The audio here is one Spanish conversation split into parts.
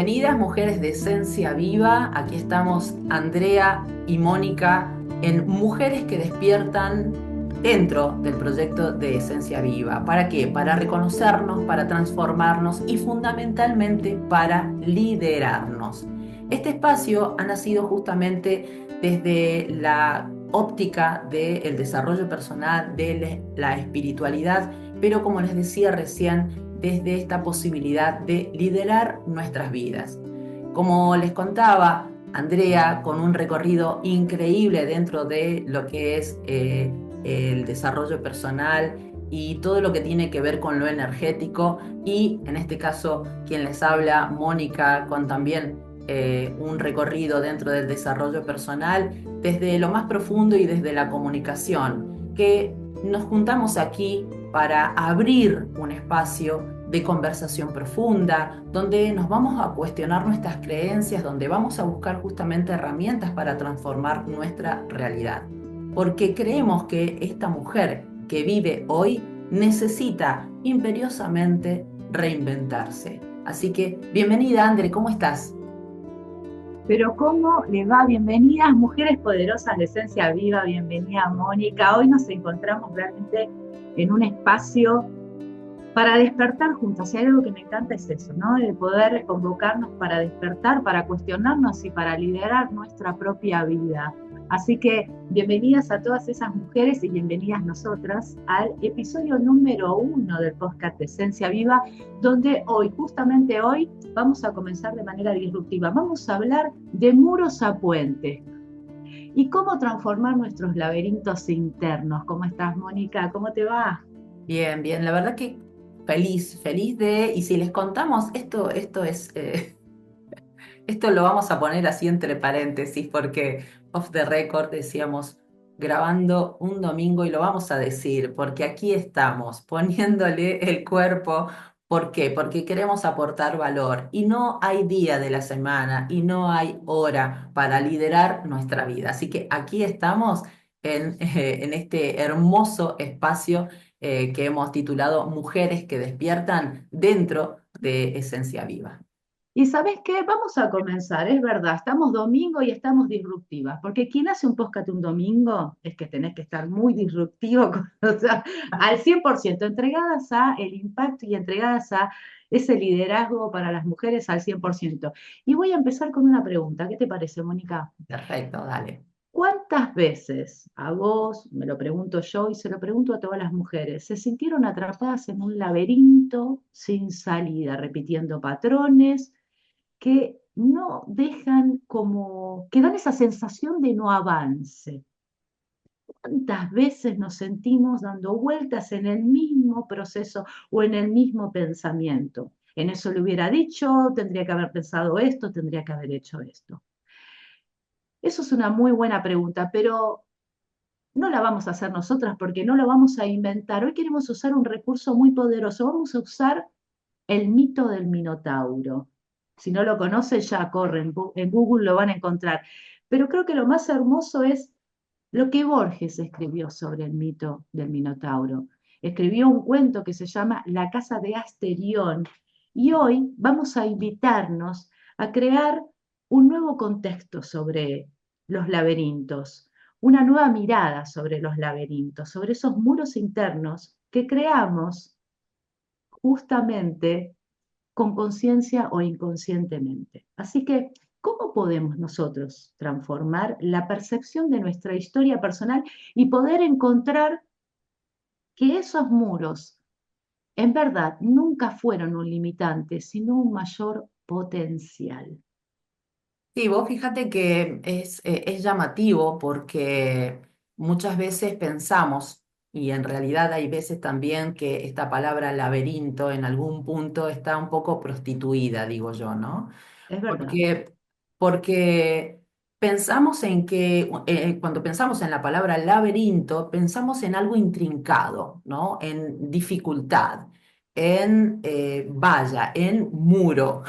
Bienvenidas mujeres de Esencia Viva. Aquí estamos Andrea y Mónica en Mujeres que Despiertan dentro del proyecto de Esencia Viva. ¿Para qué? Para reconocernos, para transformarnos y fundamentalmente para liderarnos. Este espacio ha nacido justamente desde la óptica del desarrollo personal, de la espiritualidad, pero como les decía recién, desde esta posibilidad de liderar nuestras vidas. Como les contaba, Andrea, con un recorrido increíble dentro de lo que es el desarrollo personal y todo lo que tiene que ver con lo energético, y en este caso quien les habla, Mónica, con también un recorrido dentro del desarrollo personal desde lo más profundo y desde la comunicación, que nos juntamos aquí para abrir un espacio de conversación profunda, donde nos vamos a cuestionar nuestras creencias, donde vamos a buscar justamente herramientas para transformar nuestra realidad. Porque creemos que esta mujer que vive hoy necesita imperiosamente reinventarse. Así que, bienvenida, Andre, ¿cómo estás? Pero ¿cómo le va? Bienvenidas, mujeres poderosas de Esencia Viva, bienvenida Mónica. Hoy nos encontramos realmente en un espacio para despertar juntas. Y algo que me encanta es eso, ¿no? De poder convocarnos para despertar, para cuestionarnos y para liderar nuestra propia vida. Así que bienvenidas a todas esas mujeres y bienvenidas nosotras al episodio número 1 del podcast de Esencia Viva, donde hoy, justamente hoy, vamos a comenzar de manera disruptiva. Vamos a hablar de muros a puentes y cómo transformar nuestros laberintos internos. ¿Cómo estás, Mónica? ¿Cómo te va? Bien, bien, la verdad que feliz, feliz de, y si les contamos, esto es, esto lo vamos a poner así entre paréntesis porque off the record decíamos grabando un domingo y lo vamos a decir porque aquí estamos poniéndole el cuerpo. ¿Por qué? Porque queremos aportar valor y no hay día de la semana y no hay hora para liderar nuestra vida. Así que aquí estamos en este hermoso espacio que hemos titulado Mujeres que despiertan dentro de Esencia Viva. Y ¿sabes qué? Vamos a comenzar, es verdad, estamos domingo y estamos disruptivas, porque quien hace un podcast un domingo es que tenés que estar muy disruptivo, o sea, al 100%, entregadas a el impacto y entregadas a ese liderazgo para las mujeres al 100%. Y voy a empezar con una pregunta, ¿qué te parece, Mónica? Perfecto, dale. ¿Cuántas veces a vos, me lo pregunto yo y se lo pregunto a todas las mujeres, se sintieron atrapadas en un laberinto sin salida, repitiendo patrones que no dejan como, que dan esa sensación de no avance? ¿Cuántas veces nos sentimos dando vueltas en el mismo proceso o en el mismo pensamiento? En eso le hubiera dicho, tendría que haber pensado esto, tendría que haber hecho esto. Eso es una muy buena pregunta, pero no la vamos a hacer nosotras porque no lo vamos a inventar. Hoy queremos usar un recurso muy poderoso. Vamos a usar el mito del Minotauro. Si no lo conocen, ya corren, en Google lo van a encontrar. Pero creo que lo más hermoso es lo que Borges escribió sobre el mito del Minotauro. Escribió un cuento que se llama La casa de Asterión y hoy vamos a invitarnos a crear un nuevo contexto sobre los laberintos, una nueva mirada sobre los laberintos, sobre esos muros internos que creamos justamente con conciencia o inconscientemente. Así que, ¿cómo podemos nosotros transformar la percepción de nuestra historia personal y poder encontrar que esos muros en verdad nunca fueron un limitante, sino un mayor potencial? Sí, vos fíjate que es llamativo porque muchas veces pensamos, y en realidad hay veces también que esta palabra laberinto en algún punto está un poco prostituida, digo yo, ¿no? Es verdad. Porque, porque pensamos en que, cuando pensamos en la palabra laberinto, pensamos en algo intrincado, ¿no? En dificultad, en valla, en muro,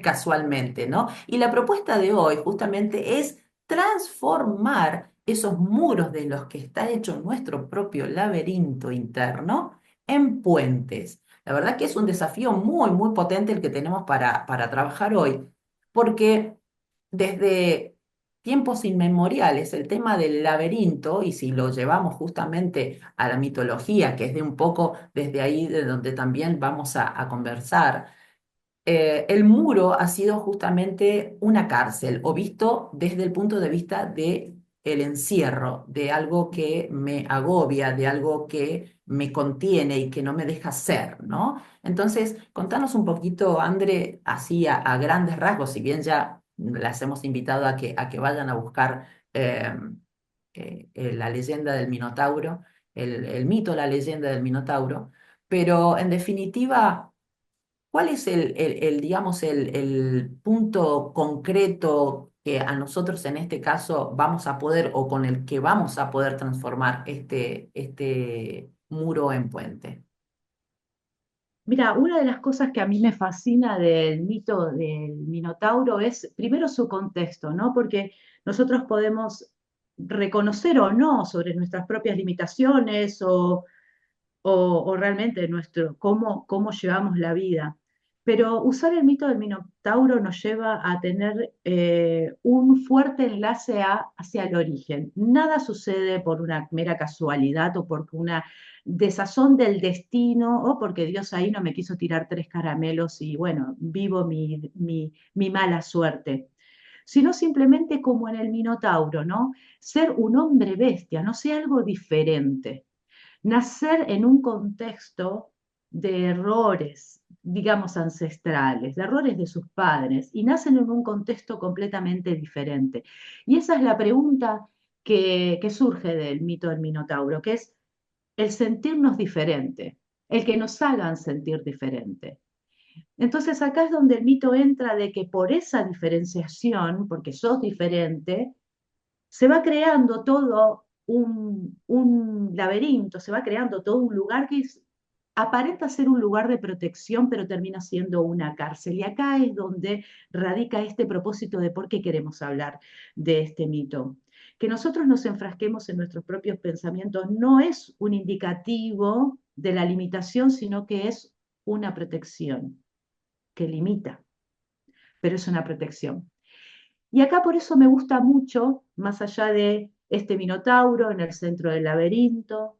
casualmente, ¿no? Y la propuesta de hoy justamente es transformar esos muros de los que está hecho nuestro propio laberinto interno en puentes. La verdad que es un desafío muy, muy potente el que tenemos para trabajar hoy. porque desde tiempos inmemoriales el tema del laberinto, y si lo llevamos justamente a la mitología, que es de un poco desde ahí de donde también vamos a conversar, el muro ha sido justamente una cárcel, o visto desde el punto de vista de el encierro, de algo que me agobia, de algo que me contiene y que no me deja ser, ¿no? Entonces, contanos un poquito, André, así a grandes rasgos, si bien ya las hemos invitado a que vayan a buscar la leyenda del Minotauro, el mito, la leyenda del Minotauro, pero en definitiva... ¿Cuál es digamos, el punto concreto que a nosotros en este caso vamos a poder o con el que vamos a poder transformar este muro en puente? Mira, una de las cosas que a mí me fascina del mito del Minotauro es primero su contexto, ¿no? Porque nosotros podemos reconocer o no sobre nuestras propias limitaciones o realmente cómo llevamos la vida. Pero usar el mito del Minotauro nos lleva a tener un fuerte enlace hacia el origen. Nada sucede por una mera casualidad o por una desazón del destino o porque Dios ahí no me quiso tirar tres caramelos y bueno, vivo mi mala suerte, sino simplemente como en el Minotauro, ¿no? Ser un hombre bestia, no sé, algo diferente, nacer en un contexto de errores, digamos, ancestrales, de errores de sus padres, y nacen en un contexto completamente diferente. Y esa es la pregunta que surge del mito del Minotauro, que es el sentirnos diferente, el que nos hagan sentir diferente. Entonces acá es donde el mito entra de que por esa diferenciación, porque sos diferente, se va creando todo un laberinto, se va creando todo un lugar aparenta ser un lugar de protección, pero termina siendo una cárcel. Y acá es donde radica este propósito de por qué queremos hablar de este mito. Que nosotros nos enfrasquemos en nuestros propios pensamientos no es un indicativo de la limitación, sino que es una protección que limita, pero es una protección. Y acá por eso me gusta mucho, más allá de este Minotauro en el centro del laberinto,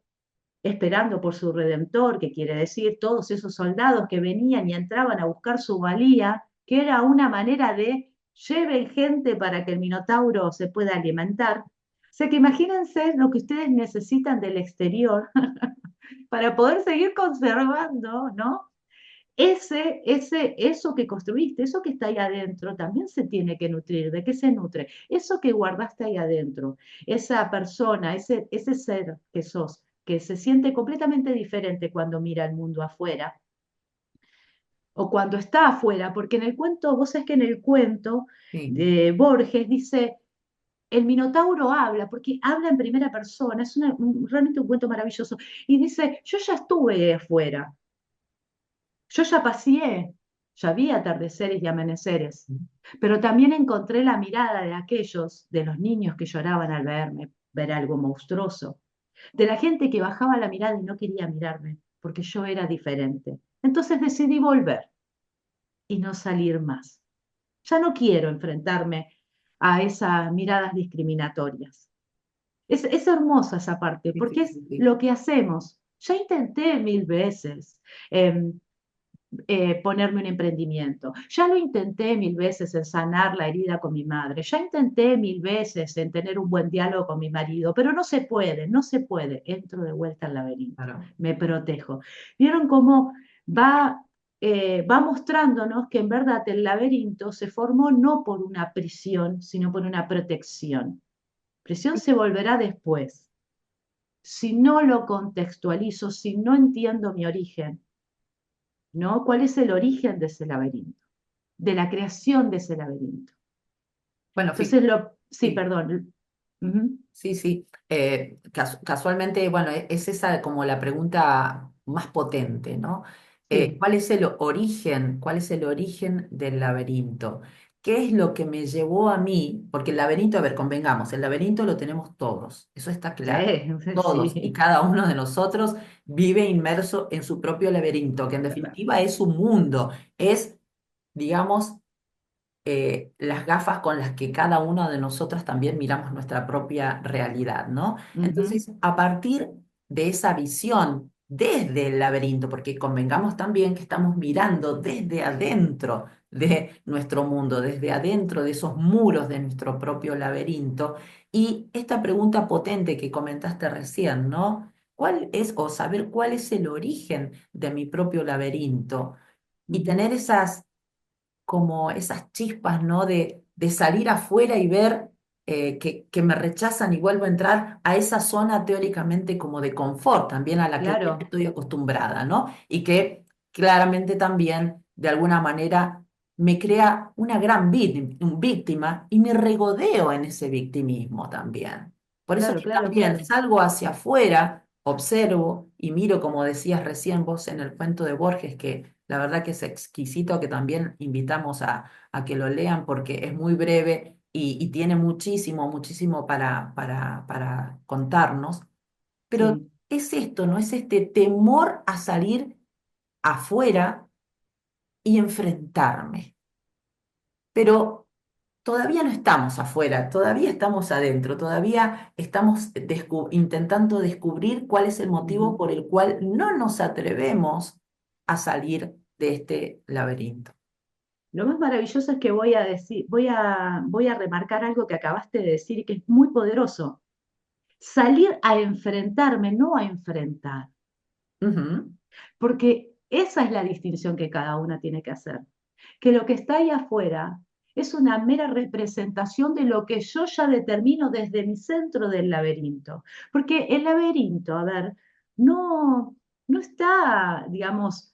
esperando por su redentor, que quiere decir todos esos soldados que venían y entraban a buscar su valía, que era una manera de lleven gente para que el Minotauro se pueda alimentar. O sea que imagínense lo que ustedes necesitan del exterior para poder seguir conservando, ¿no? Eso que construiste, eso que está ahí adentro, también se tiene que nutrir. ¿De qué se nutre? Eso que guardaste ahí adentro, esa persona, ese ser que sos, que se siente completamente diferente cuando mira el mundo afuera o cuando está afuera, porque en el cuento, vos sabés que en el cuento Sí, de Borges dice, el Minotauro habla, porque habla en primera persona, es realmente un cuento maravilloso, y dice, yo ya estuve afuera, yo ya paseé, ya vi atardeceres y amaneceres, pero también encontré la mirada de aquellos, de los niños que lloraban al verme, ver algo monstruoso, de la gente que bajaba la mirada y no quería mirarme, porque yo era diferente. Entonces decidí volver y no salir más. Ya no quiero enfrentarme a esas miradas discriminatorias. Es hermosa esa parte, sí, porque sí, es sí, sí. lo que hacemos. Ya intenté mil veces. Ponerme un emprendimiento. Ya lo intenté mil veces en sanar la herida con mi madre, ya intenté mil veces en tener un buen diálogo con mi marido, pero no se puede, no se puede. Entro de vuelta al laberinto, Claro. me protejo. ¿Vieron cómo va, va mostrándonos que en verdad el laberinto se formó no por una prisión, sino por una protección? Prisión se volverá después. Si no lo contextualizo, si no entiendo mi origen, ¿no? ¿Cuál es el origen de ese laberinto? De la creación de ese laberinto. Bueno, Entonces, sí, sí. perdón. Ujú. Sí, sí. Casualmente, bueno, es esa como la pregunta más potente, ¿no? Sí, ¿Cuál es el origen? ¿Cuál es el origen del laberinto? ¿Qué es lo que me llevó a mí? Porque el laberinto, a ver, convengamos, el laberinto lo tenemos todos, eso está claro. sí, Todos y sí, cada uno de nosotros vive inmerso en su propio laberinto, que en verdad. definitiva es un mundo, es, digamos, las gafas con las que cada uno de nosotros también miramos nuestra propia realidad, ¿no? Ujú. Entonces, a partir de esa visión desde el laberinto, porque convengamos también que estamos mirando desde adentro de nuestro mundo, desde adentro de esos muros de nuestro propio laberinto, y esta pregunta potente que comentaste recién, ¿no? ¿Cuál es, o saber cuál es el origen de mi propio laberinto? Y Ujú. tener esas como esas chispas, ¿no? De salir afuera y ver que me rechazan y vuelvo a entrar a esa zona teóricamente como de confort, también a la que ya Claro, estoy acostumbrada, ¿no? Y que claramente también, de alguna manera, me crea una gran víctima y me regodeo en ese victimismo también. Por eso claro, que claro, también claro. salgo hacia afuera, observo y miro, como decías recién vos en el cuento de Borges, que la verdad que es exquisito, que también invitamos a que lo lean porque es muy breve y tiene muchísimo, muchísimo para contarnos. Pero Sí. es esto, ¿no? Es este temor a salir afuera y enfrentarme. Pero todavía no estamos afuera, todavía estamos adentro, todavía estamos intentando descubrir cuál es el motivo Ujú. por el cual no nos atrevemos a salir de este laberinto. Lo más maravilloso es que voy a decir, voy a remarcar algo que acabaste de decir y que es muy poderoso. Salir a enfrentarme, no a enfrentar, Ujú. porque esa es la distinción que cada una tiene que hacer. Que lo que está ahí afuera es una mera representación de lo que yo ya determino desde mi centro del laberinto. Porque el laberinto, a ver, no, no está, digamos,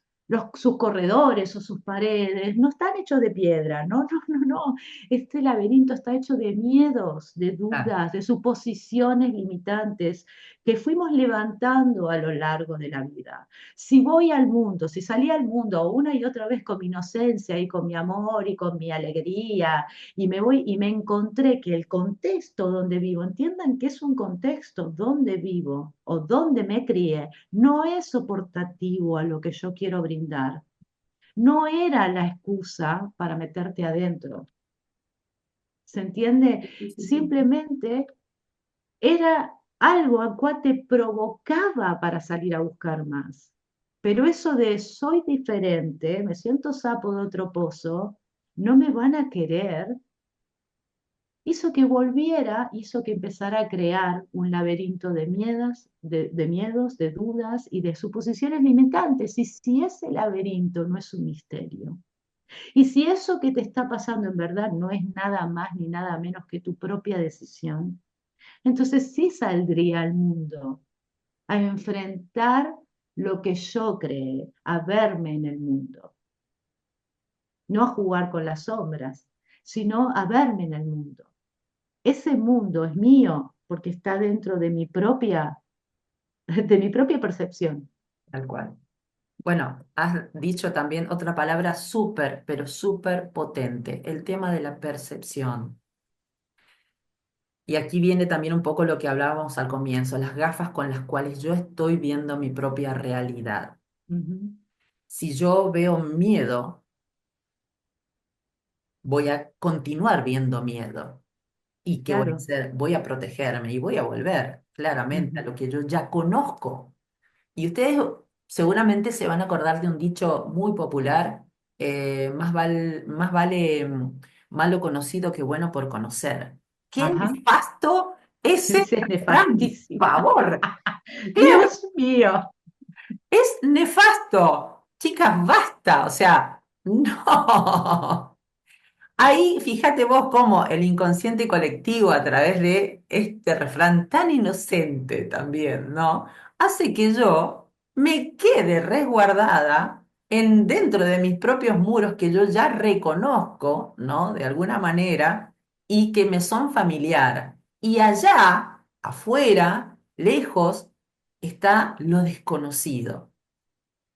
sus corredores o sus paredes, no están hechos de piedra, no, no, no, no. Este laberinto está hecho de miedos, de Ah, dudas, de suposiciones limitantes que fuimos levantando a lo largo de la vida. Si voy al mundo, si salí al mundo una y otra vez con mi inocencia y con mi amor y con mi alegría, y me voy y me encontré que el contexto donde vivo, entiendan que es un contexto donde vivo o donde me crié, no es soportativo a lo que yo quiero brindar. No era la excusa para meterte adentro. ¿Se entiende? sí, sí, sí. Simplemente era algo al cual te provocaba para salir a buscar más. Pero eso de soy diferente, me siento sapo de otro pozo, no me van a querer, hizo que volviera, hizo que empezara a crear un laberinto de miedos, de miedos, de dudas y de suposiciones limitantes. Y si ese laberinto no es un misterio, y si eso que te está pasando en verdad no es nada más ni nada menos que tu propia decisión, entonces sí saldría al mundo a enfrentar lo que yo creé, a verme en el mundo, no a jugar con las sombras, sino a verme en el mundo. Ese mundo es mío porque está dentro de mi propia percepción. Tal cual. Bueno, has dicho también otra palabra súper, pero súper potente, el tema de la percepción. Y aquí viene también un poco lo que hablábamos al comienzo, las gafas con las cuales yo estoy viendo mi propia realidad. Ujú. Si yo veo miedo, voy a continuar viendo miedo. ¿Y qué voy a Claro. hacer? Voy a protegerme y voy a volver claramente a Ujú. lo que yo ya conozco. Y ustedes seguramente se van a acordar de un dicho muy popular, más vale malo conocido que bueno por conocer. ¡Qué Ajá. nefasto ese Sí, es refrán, por nefastísimo. favor! ¡Qué Dios mío. Es nefasto! Chicas, basta. O sea, no. Ahí fíjate vos cómo el inconsciente colectivo a través de este refrán tan inocente también, ¿no? Hace que yo me quede resguardada dentro de mis propios muros que yo ya reconozco, ¿no? De alguna manera y que me son familiar. Y allá, afuera, lejos, está lo desconocido.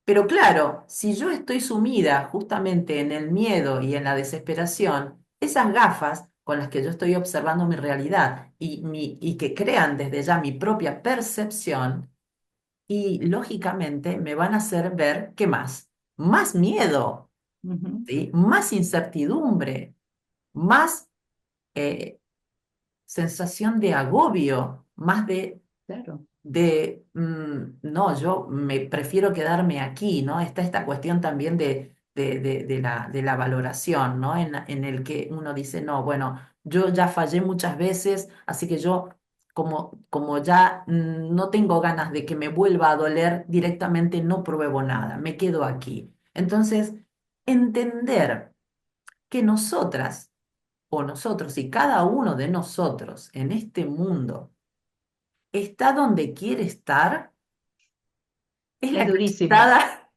Pero claro, si yo estoy sumida justamente en el miedo y en la desesperación, esas gafas con las que yo estoy observando mi realidad y que crean desde ya mi propia percepción, y lógicamente me van a hacer ver, ¿qué más? Más miedo, Ujú. ¿sí? Más incertidumbre. más eh, sensación de agobio, más Claro, no, yo me prefiero quedarme aquí, ¿no? Está esta cuestión también de la valoración, ¿no? En el que uno dice, no, bueno, yo ya fallé muchas veces, así que yo, como ya no tengo ganas de que me vuelva a doler, directamente no pruebo nada, me quedo aquí. Entonces, entender que nosotras o nosotros y cada uno de nosotros en este mundo está donde quiere estar, es es la durísimo. cachetada,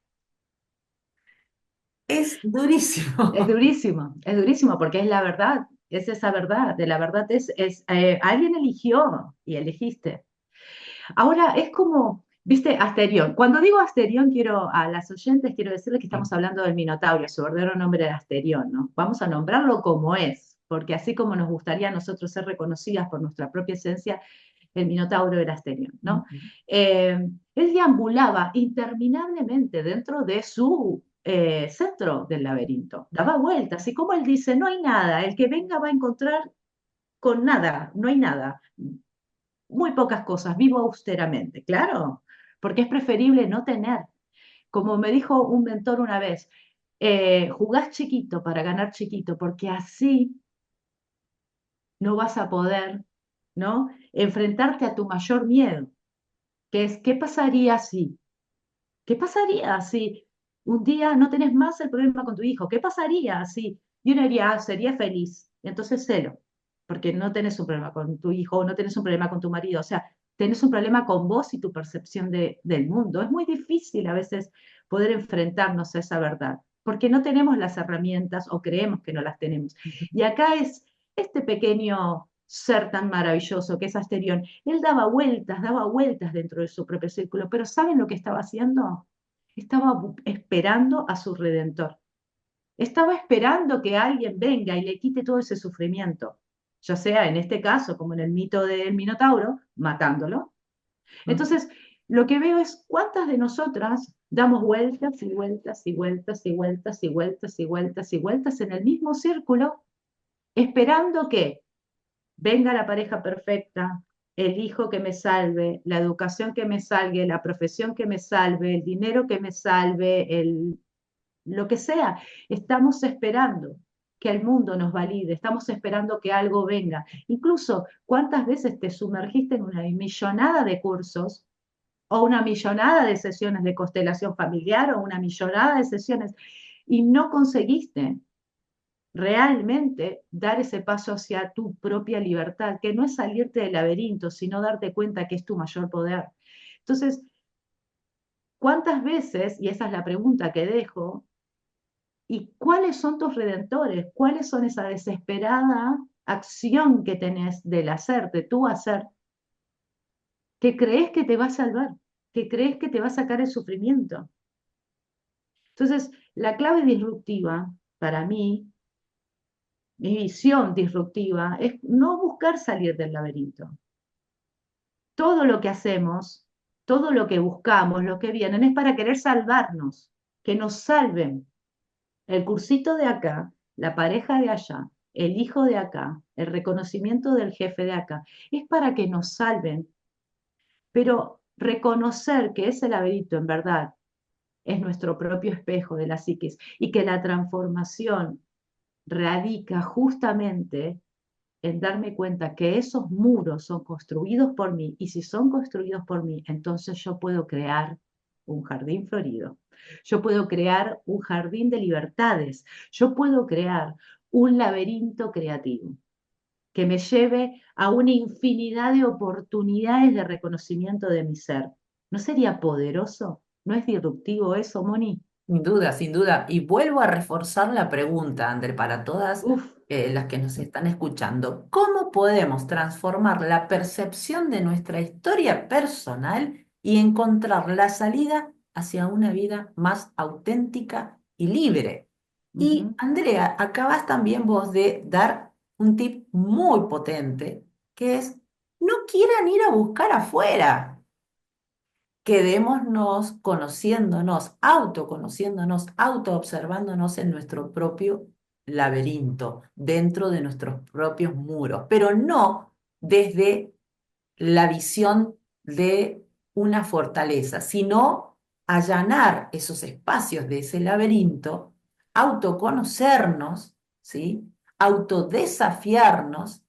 es durísimo. Es durísimo porque es la verdad, es esa verdad, de la verdad alguien eligió y elegiste. Ahora es como, viste, Asterión. Cuando digo Asterión, quiero a las oyentes, quiero decirles que estamos hablando del Minotauro, su verdadero nombre era Asterión, ¿no? Vamos a nombrarlo como es, porque así como nos gustaría a nosotros ser reconocidas por nuestra propia esencia, el Minotauro era Asterión, ¿no? Eh, Él deambulaba interminablemente dentro de su centro del laberinto, daba vueltas, y como él dice, no hay nada, el que venga va a encontrar con nada, no hay nada, muy pocas cosas, vivo austeramente, claro, porque es preferible no tener. Como me dijo un mentor una vez, jugás chiquito para ganar chiquito, porque así no vas a poder, ¿no? Enfrentarte a tu mayor miedo, que es, ¿qué pasaría si? ¿Qué pasaría si un día no tenés más el problema con tu hijo? ¿Qué pasaría si? Y uno diría, ah, sería feliz. Entonces celo, porque no tenés un problema con tu hijo o no tenés un problema con tu marido. O sea, tenés un problema con vos y tu percepción del mundo. Es muy difícil a veces poder enfrentarnos a esa verdad, porque no tenemos las herramientas o creemos que no las tenemos. Y acá es este pequeño ser tan maravilloso que es Asterión. Él daba vueltas dentro de su propio círculo, pero ¿saben lo que estaba haciendo? Estaba esperando a su redentor. Estaba esperando que alguien venga y le quite todo ese sufrimiento, ya sea en este caso, como en el mito del Minotauro, matándolo. Entonces, lo que veo es cuántas de nosotras damos vueltas y vueltas y vueltas y vueltas y vueltas y vueltas y vueltas en el mismo círculo, esperando que venga la pareja perfecta, el hijo que me salve, la educación que me salve, la profesión que me salve, el dinero que me salve, lo que sea. Estamos esperando que el mundo nos valide, estamos esperando que algo venga. Incluso, ¿cuántas veces te sumergiste en una millonada de cursos o una millonada de sesiones de constelación familiar o una millonada de sesiones y no conseguiste realmente dar ese paso hacia tu propia libertad, que no es salirte del laberinto, sino darte cuenta que es tu mayor poder? Entonces, ¿cuántas veces, y esa es la pregunta que dejo, y cuáles son tus redentores? ¿Cuáles son esa desesperada acción que tenés del hacer, de tu hacer, que crees que te va a salvar, que crees que te va a sacar el sufrimiento? Entonces, la clave disruptiva para mí, mi visión disruptiva, es no buscar salir del laberinto. Todo lo que hacemos, todo lo que buscamos, lo que vienen, es para querer salvarnos, que nos salven. El cursito de acá, la pareja de allá, el hijo de acá, el reconocimiento del jefe de acá, es para que nos salven. Pero reconocer que ese laberinto en verdad es nuestro propio espejo de la psiquis y que la transformación radica justamente en darme cuenta que esos muros son construidos por mí, y si son construidos por mí, entonces yo puedo crear un jardín florido, yo puedo crear un jardín de libertades, yo puedo crear un laberinto creativo que me lleve a una infinidad de oportunidades de reconocimiento de mi ser. ¿No sería poderoso? ¿No es disruptivo eso, Moni? Sin duda, sin duda. Y vuelvo a reforzar la pregunta, André, para todas Uf, las que nos están escuchando. ¿Cómo podemos transformar la percepción de nuestra historia personal y encontrar la salida hacia una vida más auténtica y libre? Y uh-huh. Andrea, acabas también vos de dar un tip muy potente, que es, no quieran ir a buscar afuera. Quedémonos conociéndonos, autoconociéndonos, autoobservándonos en nuestro propio laberinto dentro de nuestros propios muros, pero no desde la visión de una fortaleza, sino allanar esos espacios de ese laberinto, autoconocernos, ¿sí? Autodesafiarnos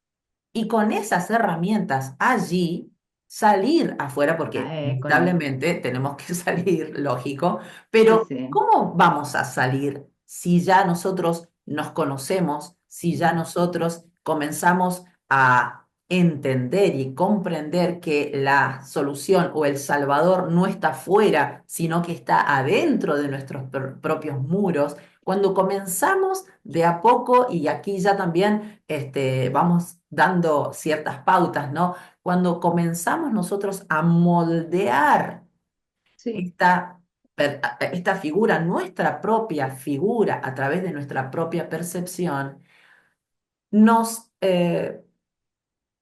y con esas herramientas allí salir afuera, porque Con, inevitablemente tenemos que salir, lógico, sí, pero sí. ¿cómo vamos a salir si ya nosotros nos conocemos, si ya Ujú. nosotros comenzamos a entender y comprender que la solución o el salvador no está fuera, sino que está adentro de nuestros propios muros? Cuando comenzamos de a poco, y aquí ya también vamos dando ciertas pautas, ¿no? Cuando comenzamos nosotros a moldear Sí, esta, esta figura, nuestra propia figura, a través de nuestra propia percepción, nos,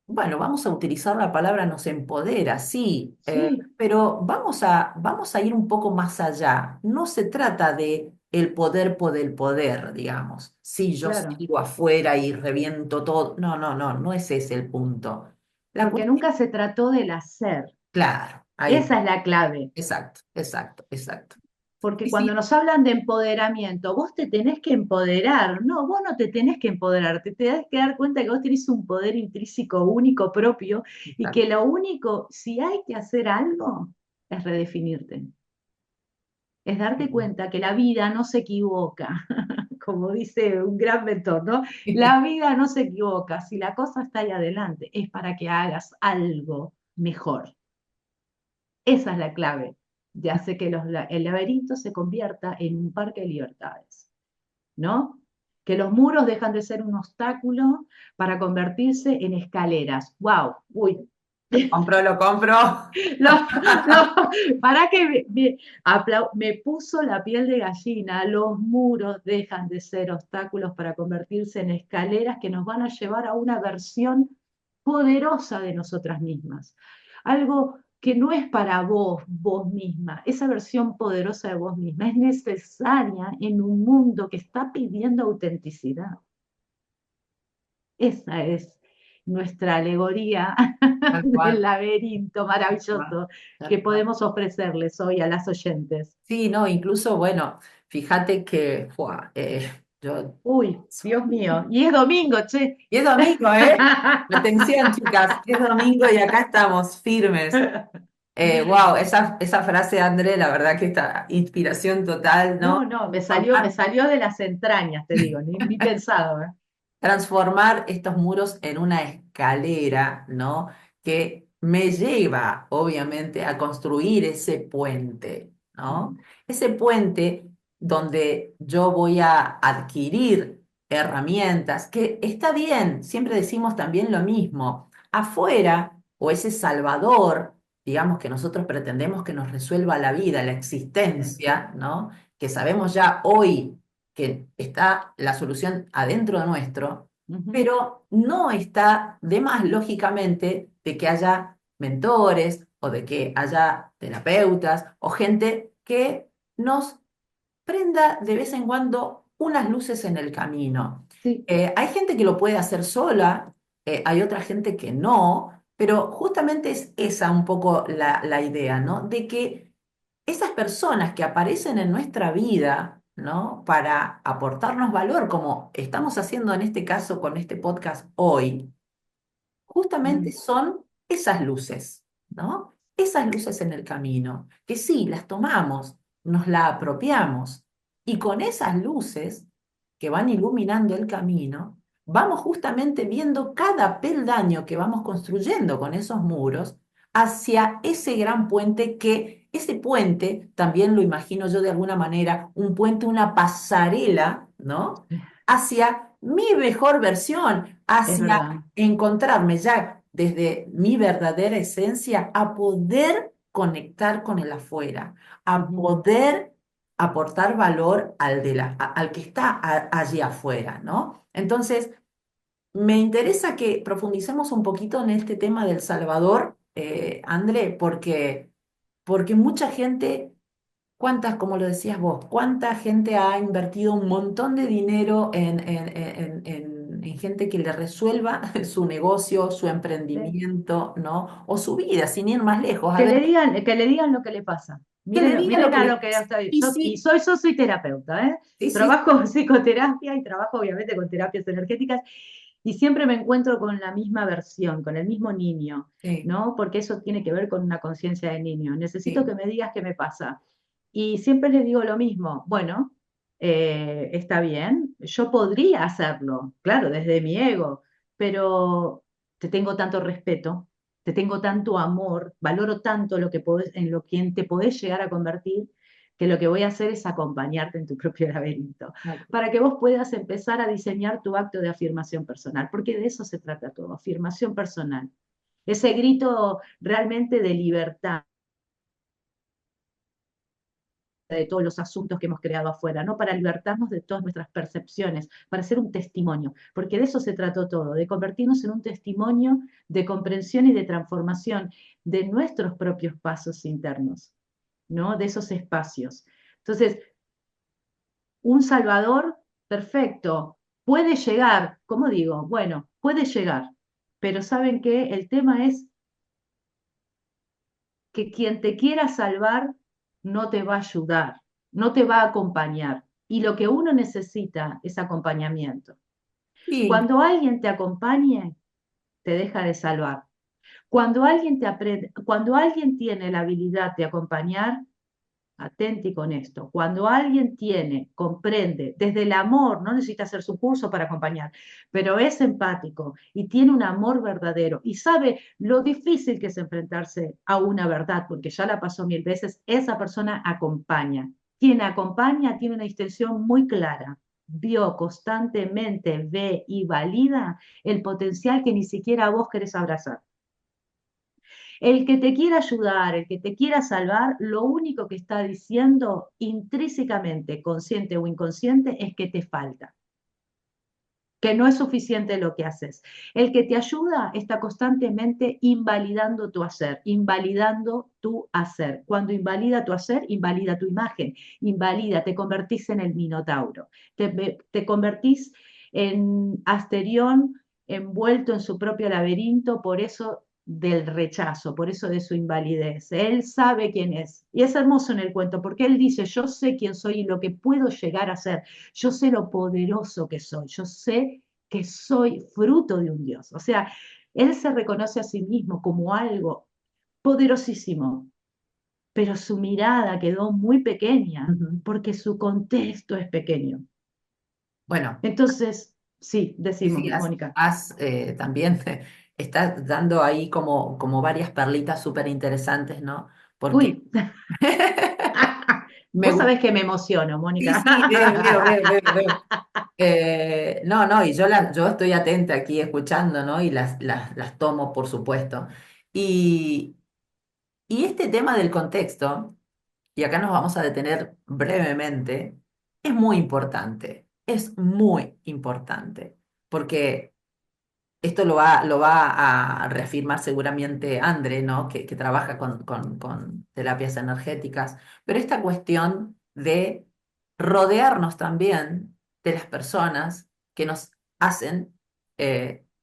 bueno, vamos a utilizar la palabra nos empodera, sí, sí, pero vamos a ir un poco más allá. No se trata de el poder por el poder, digamos. Si yo claro. salgo afuera y reviento todo. No, no, no, no es ese el punto. La Porque cuestión, nunca se trató del hacer. claro, ahí, Esa es la clave. exacto, exacto, exacto. Porque Sí, cuando sí, nos hablan de empoderamiento, vos te tenés que empoderar. No, vos no te tenés que empoderar. Te tenés que dar cuenta que vos tenés un poder intrínseco único propio y exacto. que lo único, si hay que hacer algo, es redefinirte. Es darte cuenta que la vida no se equivoca, como dice un gran mentor, ¿no? La vida no se equivoca. Si la cosa está ahí adelante, es para que hagas algo mejor. Esa es la clave de hacer que el laberinto se convierta en un parque de libertades, ¿no? Que los muros dejan de ser un obstáculo para convertirse en escaleras. ¡Wow! Uy, Lo compro, lo compro. lo, para que me puso la piel de gallina. Los muros dejan de ser obstáculos para convertirse en escaleras que nos van a llevar a una versión poderosa de nosotras mismas. Algo que no es para vos, vos misma. Esa versión poderosa de vos misma es necesaria en un mundo que está pidiendo autenticidad. Esa es nuestra alegoría Tal del cual, laberinto tal cual, maravilloso que tal cual. podemos ofrecerles hoy a las oyentes. Sí, no, incluso, bueno, fíjate que yo Uy, Dios mío, y es domingo, che. y es domingo, ¿eh? Atención, chicas, es domingo y acá estamos firmes. Wow, esa frase, André, la verdad que esta inspiración total, ¿no? No, no, me Formar, salió de las entrañas, te digo, ni pensado, ¿eh? transformar estos muros en una escalera, ¿no? Que me lleva, obviamente, a construir ese puente, ¿no? Ese puente donde yo voy a adquirir herramientas, que está bien, siempre decimos también lo mismo, afuera, o ese salvador, digamos que nosotros pretendemos que nos resuelva la vida, la existencia, ¿no? Que sabemos ya hoy que está la solución adentro nuestro, Ujú. pero no está de más, lógicamente, de que haya mentores o de que haya terapeutas o gente que nos prenda de vez en cuando unas luces en el camino. Sí, Hay gente que lo puede hacer sola, hay otra gente que no, pero justamente es esa un poco la idea, ¿no? De que esas personas que aparecen en nuestra vida, ¿no? Para aportarnos valor, como estamos haciendo en este caso con este podcast hoy, justamente mm, son esas luces, ¿no? Esas luces en el camino, que sí, las tomamos, nos la apropiamos, y con esas luces que van iluminando el camino, vamos justamente viendo cada peldaño que vamos construyendo con esos muros hacia ese gran puente que ese puente, también lo imagino yo de alguna manera, un puente, una pasarela, ¿no? Hacia mi mejor versión, es hacia verdad. encontrarme ya desde mi verdadera esencia a poder conectar con el afuera, a Ujú. poder aportar valor al que está allí afuera, ¿no? Entonces, me interesa que profundicemos un poquito en este tema del Salvador, André, porque mucha gente ¿Cuántas, como lo decías vos, cuánta gente ha invertido un montón de dinero en gente que le resuelva su negocio, su ¿sí? emprendimiento, ¿no? O su vida, sin ir más lejos? A Que ver, le digan lo que le pasa. que le Miren, diga lo miren que a le lo que pasa. estoy. Y sí, Yo soy terapeuta, ¿eh? sí, sí, Trabajo en psicoterapia y trabajo obviamente con terapias energéticas y siempre me encuentro con la misma versión, con el mismo niño, sí, ¿no? Porque eso tiene que ver con una conciencia de niño. Necesito sí, que me digas qué me pasa. Y siempre les digo lo mismo. Bueno, está bien, yo podría hacerlo, claro, desde mi ego, pero te tengo tanto respeto, te tengo tanto amor, valoro tanto lo que en lo que te podés llegar a convertir, que lo que voy a hacer es acompañarte en tu propio laberinto, para que vos puedas empezar a diseñar tu acto de afirmación personal, porque de eso se trata todo, afirmación personal. Ese grito realmente de libertad de todos los asuntos que hemos creado afuera, ¿no? Para libertarnos de todas nuestras percepciones, para ser un testimonio, porque de eso se trató todo, de convertirnos en un testimonio de comprensión y de transformación de nuestros propios pasos internos, ¿no? De esos espacios. Entonces, un Salvador, perfecto, puede llegar, como digo, bueno, puede llegar, pero ¿saben qué? El tema es que quien te quiera salvar no te va a ayudar, no te va a acompañar. Y lo que uno necesita es acompañamiento. sí. Cuando alguien te acompañe, te deja de salvar. Cuando alguien tiene la habilidad de acompañar, atenti con esto. Cuando alguien comprende desde el amor, no necesita hacer su curso para acompañar, pero es empático y tiene un amor verdadero y sabe lo difícil que es enfrentarse a una verdad, porque ya la pasó mil veces, esa persona acompaña. Quien acompaña tiene una intención muy clara. Vio constantemente, ve y valida el potencial que ni siquiera vos querés abrazar. El que te quiera ayudar, el que te quiera salvar, lo único que está diciendo intrínsecamente, consciente o inconsciente, es que te falta, que no es suficiente lo que haces. El que te ayuda está constantemente invalidando tu hacer, invalidando tu hacer. Cuando invalida tu hacer, invalida tu imagen, invalida, te convertís en el minotauro, te convertís en Asterión envuelto en su propio laberinto, por eso del rechazo, por eso de su invalidez. Él sabe quién es. Y es hermoso en el cuento, porque él dice, yo sé quién soy y lo que puedo llegar a ser. Yo sé lo poderoso que soy. Yo sé que soy fruto de un Dios. O sea, él se reconoce a sí mismo como algo poderosísimo, pero su mirada quedó muy pequeña Ujú. porque su contexto es pequeño. Bueno, Entonces, sí, sí, decimos, Mónica. también estás dando ahí como varias perlitas súper interesantes, ¿no? Porque Uy, me vos gusta. sabés que me emociono, Sí, Mónica. sí, veo. No, no, y yo estoy atenta aquí escuchando, ¿no? Y las tomo, por supuesto. Y, y este tema del contexto, y acá nos vamos a detener brevemente, es muy importante, porque esto lo va a reafirmar seguramente André, ¿no? Que trabaja con terapias energéticas, pero esta cuestión de rodearnos también de las personas que nos hacen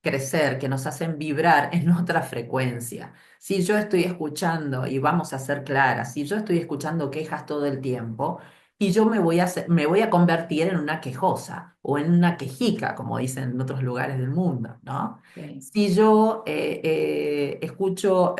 crecer, que nos hacen vibrar en otra frecuencia. Si yo estoy escuchando, y vamos a ser claras, si yo estoy escuchando quejas todo el tiempo, y yo me voy a convertir en una quejosa o en una quejica, como dicen en otros lugares del mundo, ¿no? Sí. Si yo escucho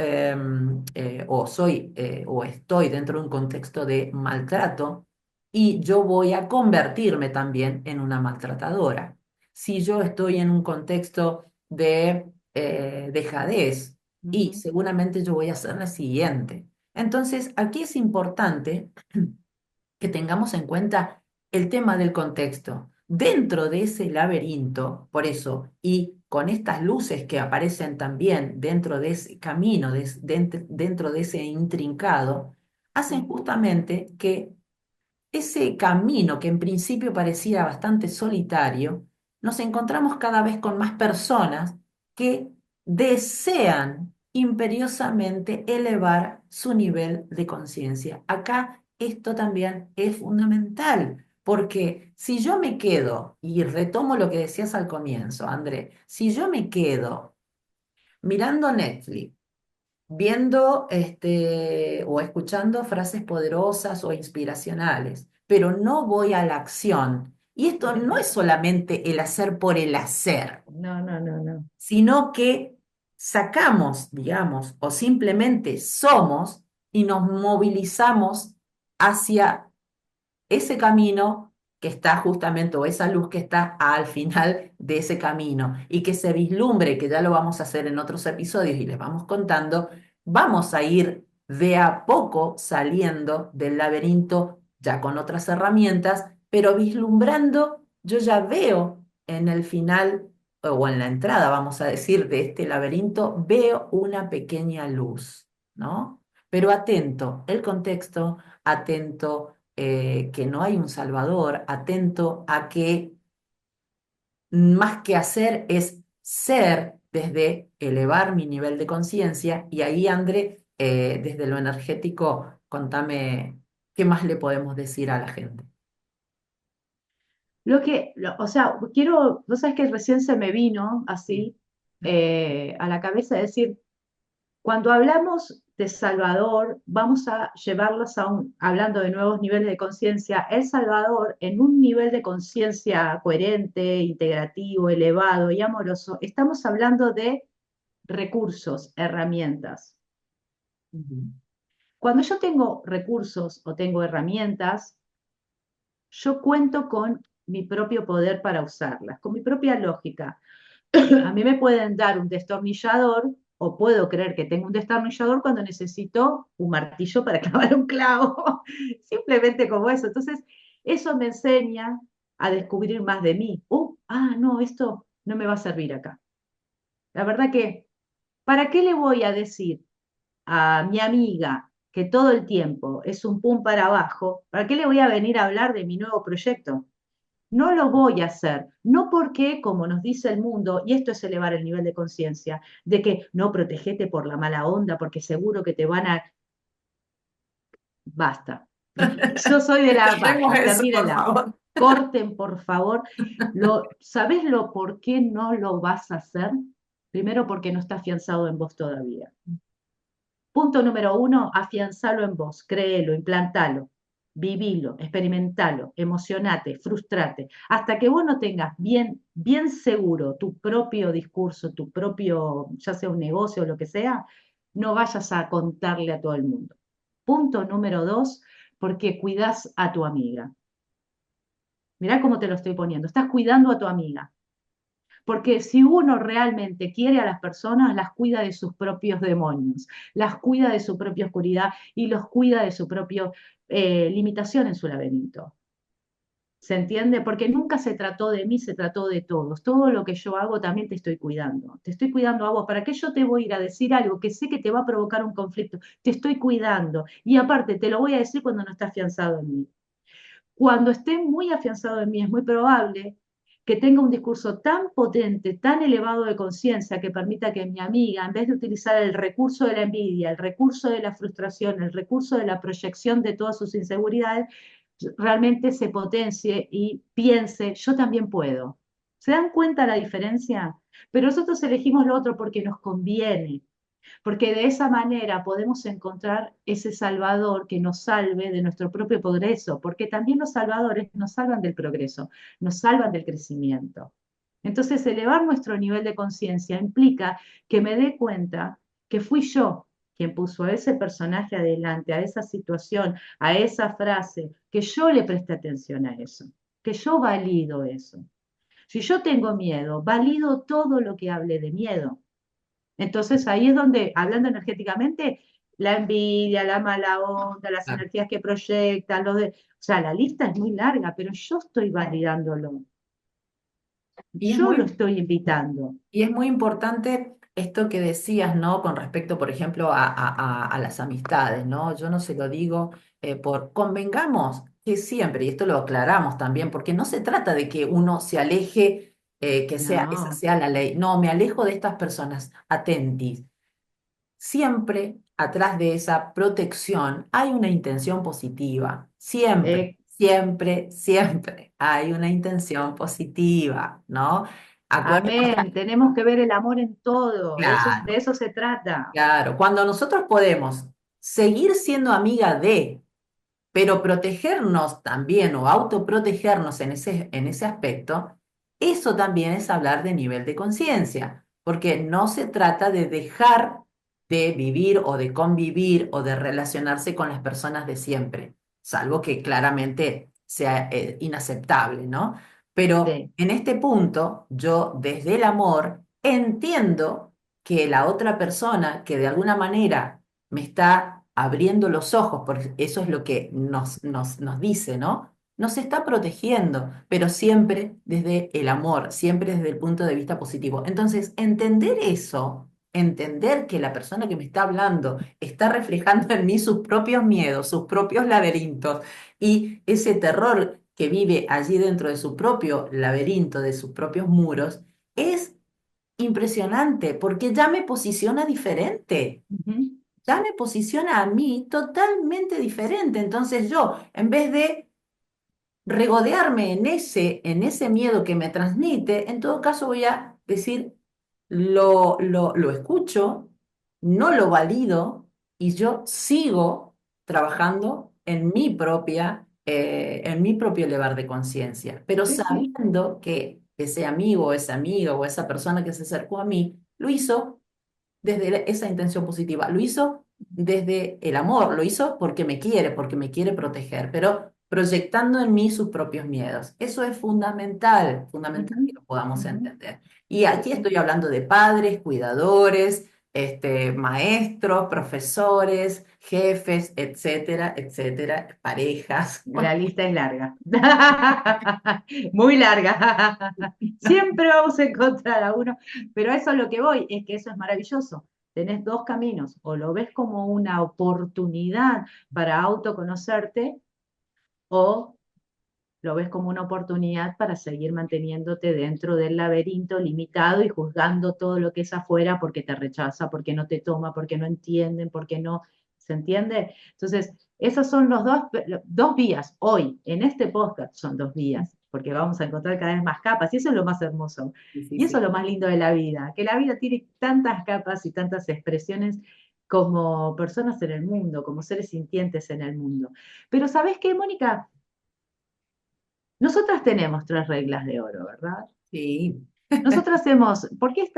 o soy o estoy dentro de un contexto de maltrato, y yo voy a convertirme también en una maltratadora. Si yo estoy en un contexto de dejadez, y Ujú, seguramente yo voy a ser la siguiente. Entonces, aquí es importante que tengamos en cuenta el tema del contexto. Dentro de ese laberinto, por eso, y con estas luces que aparecen también dentro de ese camino, dentro de ese intrincado, hacen ujú. justamente que ese camino que en principio parecía bastante solitario, nos encontramos cada vez con más personas que desean imperiosamente elevar su nivel de conciencia. Acá esto también es fundamental, porque si yo me quedo, y retomo lo que decías al comienzo, André, si yo me quedo mirando Netflix, viendo o escuchando frases poderosas o inspiracionales, pero no voy a la acción. Y esto no es solamente el hacer por el hacer, No, no, no, no. sino que sacamos, digamos, o simplemente somos y nos movilizamos hacia ese camino que está justamente, o esa luz que está al final de ese camino, y que se vislumbre, que ya lo vamos a hacer en otros episodios y les vamos contando, vamos a ir de a poco saliendo del laberinto ya con otras herramientas, pero vislumbrando, yo ya veo en el final o en la entrada, vamos a decir, de este laberinto, veo una pequeña luz, ¿no? Pero atento, el contexto, atento que no hay un salvador, atento a que más que hacer es ser desde elevar mi nivel de conciencia. Y ahí, André, desde lo energético, contame qué más le podemos decir a la gente. O sea, vos sabés que recién se me vino así a la cabeza decir, cuando hablamos de Salvador, vamos a llevarlos hablando de nuevos niveles de conciencia, El Salvador en un nivel de conciencia coherente, integrativo, elevado y amoroso, estamos hablando de recursos, herramientas. Ujú. Cuando yo tengo recursos o tengo herramientas, yo cuento con mi propio poder para usarlas, con mi propia lógica. A mí me pueden dar un destornillador o puedo creer que tengo un destornillador cuando necesito un martillo para clavar un clavo, simplemente como eso. Entonces, eso me enseña a descubrir más de mí. No, esto no me va a servir acá. La verdad que, ¿para qué le voy a decir a mi amiga que todo el tiempo es un pum para abajo? ¿Para qué le voy a venir a hablar de mi nuevo proyecto? No lo voy a hacer, no porque, como nos dice el mundo, y esto es elevar el nivel de conciencia, de que no protegete por la mala onda, porque seguro que te van a... Basta. Yo soy de la Dejemos basta, eso, por termínenla. favor. Corten, por favor. ¿Sabés lo por qué no lo vas a hacer? Primero, porque no está afianzado en vos todavía. Punto número uno, afianzalo en vos, créelo, implantalo, vivilo, experimentalo, emocionate, frustrate, hasta que vos no tengas bien, bien seguro tu propio discurso, tu propio, ya sea un negocio o lo que sea, no vayas a contarle a todo el mundo. Punto número dos, porque cuidas a tu amiga. Mirá cómo te lo estoy poniendo, estás cuidando a tu amiga. Porque si uno realmente quiere a las personas, las cuida de sus propios demonios, las cuida de su propia oscuridad y los cuida de su propia limitación en su laberinto. ¿Se entiende? Porque nunca se trató de mí, se trató de todos. Todo lo que yo hago también te estoy cuidando. Te estoy cuidando a vos. ¿Para qué yo te voy a ir a decir algo que sé que te va a provocar un conflicto? Te estoy cuidando. Y aparte, te lo voy a decir cuando no está afianzado en mí. Cuando esté muy afianzado en mí, es muy probable que tenga un discurso tan potente, tan elevado de conciencia, que permita que mi amiga, en vez de utilizar el recurso de la envidia, el recurso de la frustración, el recurso de la proyección de todas sus inseguridades, realmente se potencie y piense, yo también puedo. ¿Se dan cuenta la diferencia? Pero nosotros elegimos lo otro porque nos conviene, porque de esa manera podemos encontrar ese salvador que nos salve de nuestro propio progreso, porque también los salvadores nos salvan del progreso, nos salvan del crecimiento. Entonces, elevar nuestro nivel de conciencia implica que me dé cuenta que fui yo quien puso a ese personaje adelante, a esa situación, a esa frase, que yo le presté atención a eso, que yo valido eso. Si yo tengo miedo, valido todo lo que hable de miedo. Entonces ahí es donde, hablando energéticamente, la envidia, la mala onda, las Claro. energías que proyectan, o sea, la lista es muy larga, pero yo estoy validándolo, Y es yo lo muy estoy invitando. Y es muy importante esto que decías, ¿no? Con respecto, por ejemplo, a las amistades, ¿no? Yo no se lo digo convengamos que siempre, y esto lo aclaramos también, porque no se trata de que uno se aleje, esa No, sea la ley. No, me alejo de estas personas, atentis. Siempre atrás de esa protección hay una intención positiva. Siempre, Eh, siempre, siempre hay una intención positiva, ¿no? Acordémonos, amén. Tenemos que ver el amor en todo. De claro, eso se trata. claro, cuando nosotros podemos seguir siendo amiga de, pero protegernos también o autoprotegernos en ese aspecto, eso también es hablar de nivel de conciencia, porque no se trata de dejar de vivir o de convivir o de relacionarse con las personas de siempre, salvo que claramente sea inaceptable, ¿no? Pero Sí, en este punto, yo desde el amor entiendo que la otra persona que de alguna manera me está abriendo los ojos, porque eso es lo que nos dice, ¿no? Nos está protegiendo, pero siempre desde el amor, siempre desde el punto de vista positivo. Entonces, entender eso, entender que la persona que me está hablando está reflejando en mí sus propios miedos, sus propios laberintos y ese terror que vive allí dentro de su propio laberinto, de sus propios muros, es impresionante porque ya me posiciona diferente, ujú, ya me posiciona a mí totalmente diferente. Entonces yo, en vez de regodearme en ese miedo que me transmite, en todo caso voy a decir, lo escucho, no lo valido y yo sigo trabajando en mi propio elevar de conciencia, pero sí, sí. sabiendo que ese amigo, esa amiga o esa persona que se acercó a mí lo hizo desde esa intención positiva. Lo hizo desde el amor, lo hizo porque me quiere proteger, pero proyectando en mí sus propios miedos. Eso es fundamental, fundamental Ujú, que lo podamos ujú, entender. Y sí, aquí sí. estoy hablando de padres, cuidadores, maestros, profesores, jefes, etcétera, etcétera, parejas. La lista es larga. Muy larga. Siempre vamos a encontrar a uno. Pero a eso es lo que voy, es que eso es maravilloso. Tenés dos caminos. O lo ves como una oportunidad para autoconocerte, o lo ves como una oportunidad para seguir manteniéndote dentro del laberinto limitado y juzgando todo lo que es afuera porque te rechaza, porque no te toma, porque no entienden, porque no, ¿se entiende? Entonces, esos son los dos vías. Hoy, en este podcast, son dos vías, porque vamos a encontrar cada vez más capas y eso es lo más hermoso. Sí, sí, Y eso es sí. lo más lindo de la vida, que la vida tiene tantas capas y tantas expresiones como personas en el mundo, como seres sintientes en el mundo. Pero ¿sabes qué, Mónica? Nosotras tenemos tres reglas de oro, ¿verdad? Sí. Nosotras hemos, porque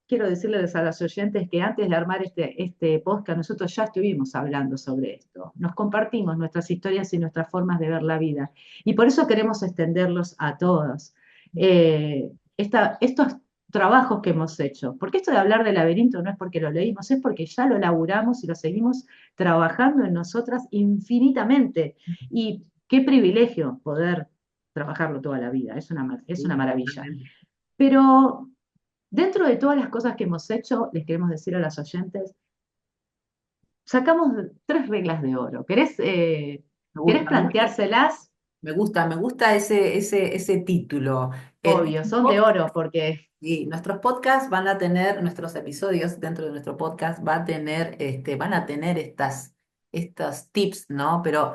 quiero decirles a los oyentes que antes de armar este podcast, nosotros ya estuvimos hablando sobre esto. Nos compartimos nuestras historias y nuestras formas de ver la vida. Y por eso queremos extenderlos a todos. Estos trabajos que hemos hecho, porque esto de hablar de laberinto no es porque lo leímos, es porque ya lo laburamos y lo seguimos trabajando en nosotras infinitamente. Y qué privilegio poder trabajarlo toda la vida, es una Sí, maravilla. totalmente. Pero dentro de todas las cosas que hemos hecho, les queremos decir a las oyentes, sacamos tres reglas de oro. Me ¿Querés gusta, me gusta. planteárselas? Me gusta ese título. Obvio, son de oro porque... Y nuestros podcasts van a tener, nuestros episodios dentro de nuestro podcast van a tener estos tips, ¿no? Pero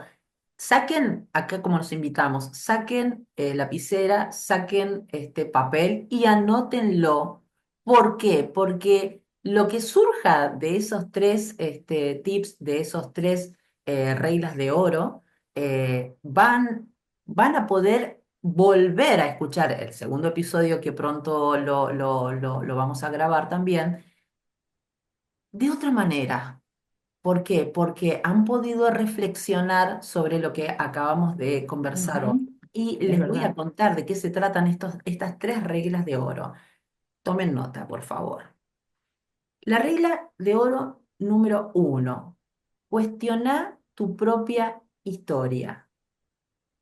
saquen, acá como nos invitamos, saquen lapicera, saquen este papel y anótenlo. ¿Por qué? Porque lo que surja de esos tres tips, de esos tres reglas de oro, van a poder volver a escuchar el segundo episodio que pronto lo vamos a grabar también, de otra manera. ¿Por qué? Porque han podido reflexionar sobre lo que acabamos de conversar hoy. Ujú, Y es les voy a verdad. contar de qué se tratan estas tres reglas de oro. Tomen nota, por favor. La regla de oro número uno. Cuestiona tu propia historia.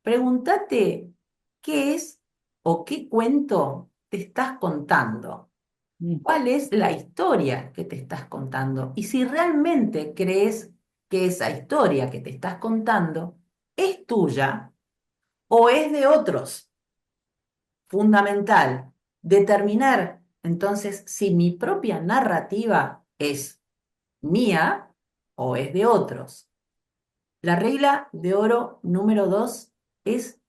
Pregúntate qué es o qué cuento te estás contando. Mm, ¿Cuál es la historia que te estás contando? Y si realmente crees que esa historia que te estás contando es tuya o es de otros. Fundamental. Determinar entonces si mi propia narrativa es mía o es de otros. La regla de oro número 2 es,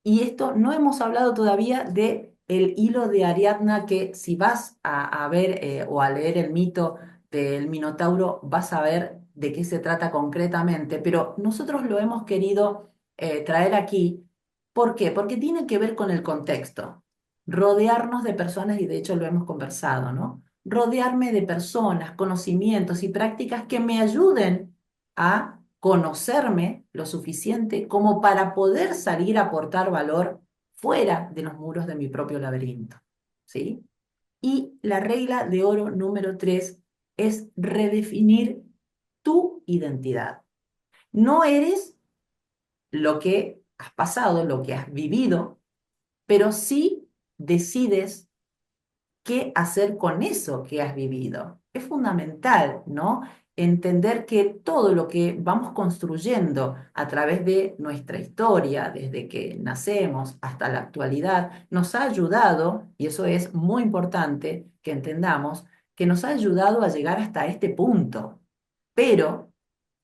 y esto no hemos hablado todavía de el hilo de Ariadna, que si vas a ver o a leer el mito del Minotauro, vas a ver de qué se trata concretamente, pero nosotros lo hemos querido traer aquí. ¿Por qué? Porque tiene que ver con el contexto. Rodearnos de personas, y de hecho lo hemos conversado, ¿no? Rodearme de personas, conocimientos y prácticas que me ayuden a conocerme lo suficiente como para poder salir a aportar valor fuera de los muros de mi propio laberinto, ¿sí? Y la regla de oro número 3 es redefinir tu identidad. No eres lo que has pasado, lo que has vivido, pero sí decides qué hacer con eso que has vivido. Es fundamental, ¿no? Entender que todo lo que vamos construyendo a través de nuestra historia, desde que nacemos hasta la actualidad, nos ha ayudado, y eso es muy importante que entendamos, que nos ha ayudado a llegar hasta este punto. Pero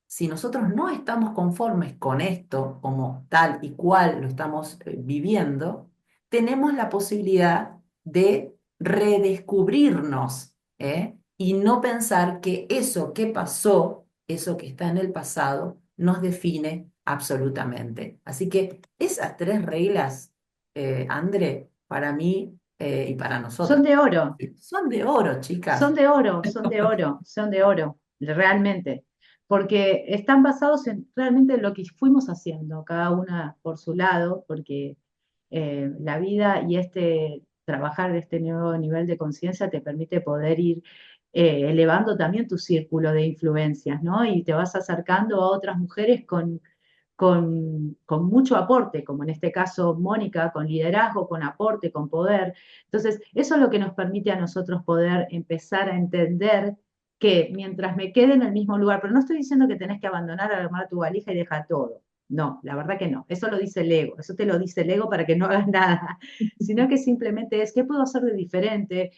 si nosotros no estamos conformes con esto, como tal y cual lo estamos viviendo, tenemos la posibilidad de redescubrirnos, ¿eh? Y no pensar que eso que pasó, eso que está en el pasado, nos define absolutamente. Así que esas tres reglas, André, para mí y para Son nosotros, de oro, son de oro, son chicas. de oro, son de oro, son de oro, realmente, porque están basados en realmente lo que fuimos haciendo, cada una por su lado, porque la vida y este trabajar de este nuevo nivel de conciencia te permite poder ir elevando también tu círculo de influencias, ¿no? Y te vas acercando a otras mujeres con mucho aporte, como en este caso Mónica, con liderazgo, con aporte, con poder. Entonces, eso es lo que nos permite a nosotros poder empezar a entender que mientras me quede en el mismo lugar, pero no estoy diciendo que tenés que abandonar, armar tu valija y dejar todo. No, la verdad que no. Eso lo dice el ego. Eso te lo dice el ego para que no hagas nada. Sino que simplemente es, ¿qué puedo hacer de diferente?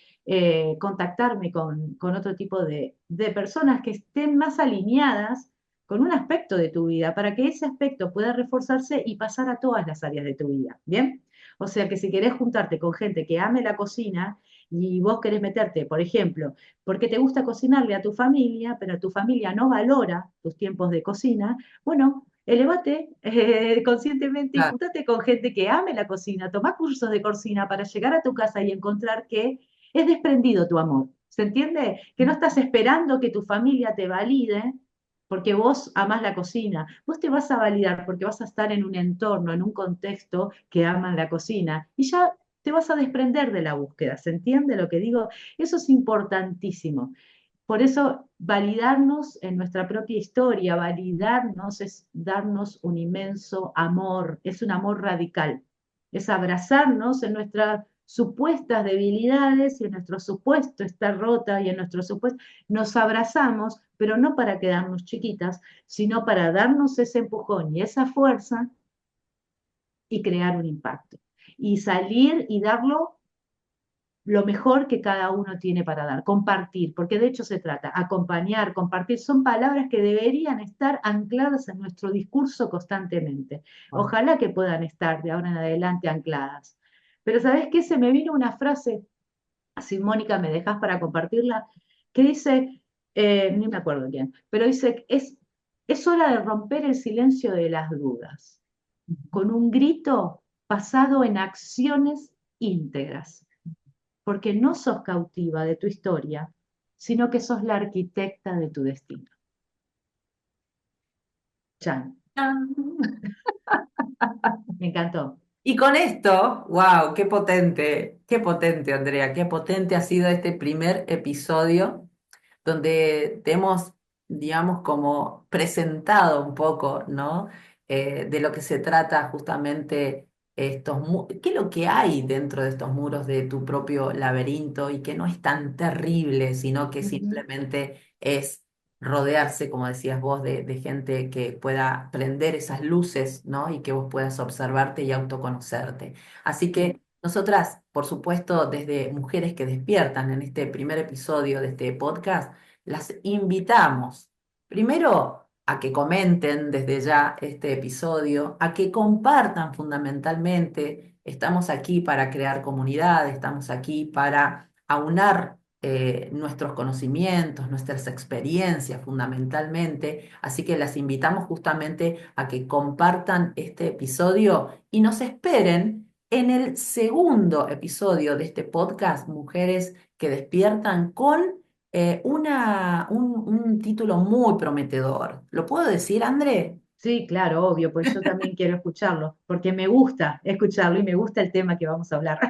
Contactarme con otro tipo de personas que estén más alineadas con un aspecto de tu vida para que ese aspecto pueda reforzarse y pasar a todas las áreas de tu vida. ¿Bien? O sea que si querés juntarte con gente que ame la cocina y vos querés meterte, por ejemplo, porque te gusta cocinarle a tu familia, pero tu familia no valora tus tiempos de cocina, bueno, elevate conscientemente y Claro. juntate con gente que ame la cocina, toma cursos de cocina para llegar a tu casa y encontrar que es desprendido tu amor. ¿Se entiende? Que no estás esperando que tu familia te valide porque vos amás la cocina. Vos te vas a validar porque vas a estar en un entorno, en un contexto que aman la cocina y ya te vas a desprender de la búsqueda. ¿Se entiende lo que digo? Eso es importantísimo. Por eso, validarnos en nuestra propia historia, validarnos es darnos un inmenso amor, es un amor radical, es abrazarnos en nuestras supuestas debilidades y en nuestro supuesto estar rota y en nuestro supuesto nos abrazamos, pero no para quedarnos chiquitas, sino para darnos ese empujón y esa fuerza y crear un impacto. Y salir y darlo lo mejor que cada uno tiene para dar, compartir, porque de hecho se trata, acompañar, compartir, son palabras que deberían estar ancladas en nuestro discurso constantemente. Ojalá que puedan estar de ahora en adelante ancladas. Pero ¿sabes qué? Se me vino una frase, si Mónica me dejas para compartirla, que dice, ni me acuerdo quién, pero dice, es hora de romper el silencio de las dudas, con un grito basado en acciones íntegras porque no sos cautiva de tu historia, sino que sos la arquitecta de tu destino. Chan, me encantó. Y con esto, wow, qué potente, Andrea, qué potente ha sido este primer episodio donde te hemos, digamos, como presentado un poco, ¿no? De lo que se trata justamente qué es lo que hay dentro de estos muros de tu propio laberinto y que no es tan terrible, sino que Uh -huh. simplemente es rodearse, como decías vos, de gente que pueda prender esas luces, ¿no? Y que vos puedas observarte y autoconocerte. Así que nosotras, por supuesto, desde Mujeres que Despiertan, en este primer episodio de este podcast, las invitamos. Primero, a que comenten desde ya este episodio, a que compartan fundamentalmente. Estamos aquí para crear comunidad, estamos aquí para aunar nuestros conocimientos, nuestras experiencias fundamentalmente. Así que las invitamos justamente a que compartan este episodio y nos esperen en el segundo episodio de este podcast, Mujeres que Despiertan, con un título muy prometedor. ¿Lo puedo decir, André? Sí, claro, obvio, pues yo también quiero escucharlo, porque me gusta escucharlo y me gusta el tema que vamos a hablar.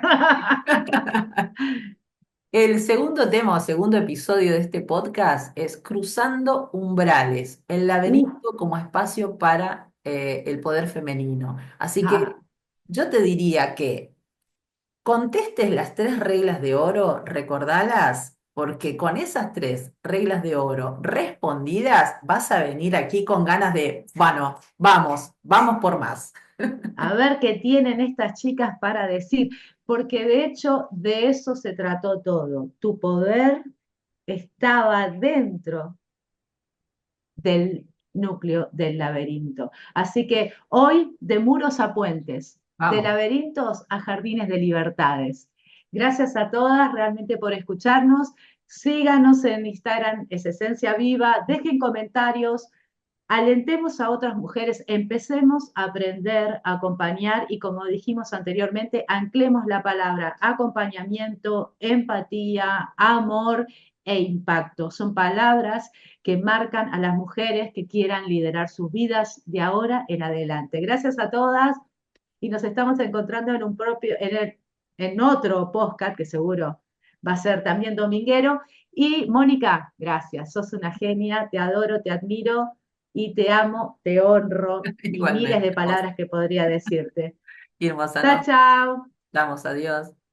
El segundo tema o segundo episodio de este podcast es Cruzando Umbrales, el Uf, laberinto como espacio para el poder femenino. Así que ah, yo te diría que contestes las tres reglas de oro, recordalas, porque con esas tres reglas de oro respondidas vas a venir aquí con ganas de, bueno, vamos por más. a ver qué tienen estas chicas para decir, porque de hecho de eso se trató todo. Tu poder estaba dentro del núcleo del laberinto. Así que hoy de muros a puentes, de Vamos. laberintos a jardines de libertades. Gracias a todas realmente por escucharnos. Síganos en Instagram, es Esencia Viva. Dejen comentarios. Alentemos a otras mujeres, empecemos a aprender, a acompañar y como dijimos anteriormente, anclemos la palabra acompañamiento, empatía, amor e impacto. Son palabras que marcan a las mujeres que quieran liderar sus vidas de ahora en adelante. Gracias a todas y nos estamos encontrando en en otro podcast que seguro va a ser también dominguero. Y Mónica, gracias, sos una genia, te adoro, te admiro y te amo, te honro y miles Igualmente, de palabras que podría decirte. hermosa, Chao, nos chao. damos adiós.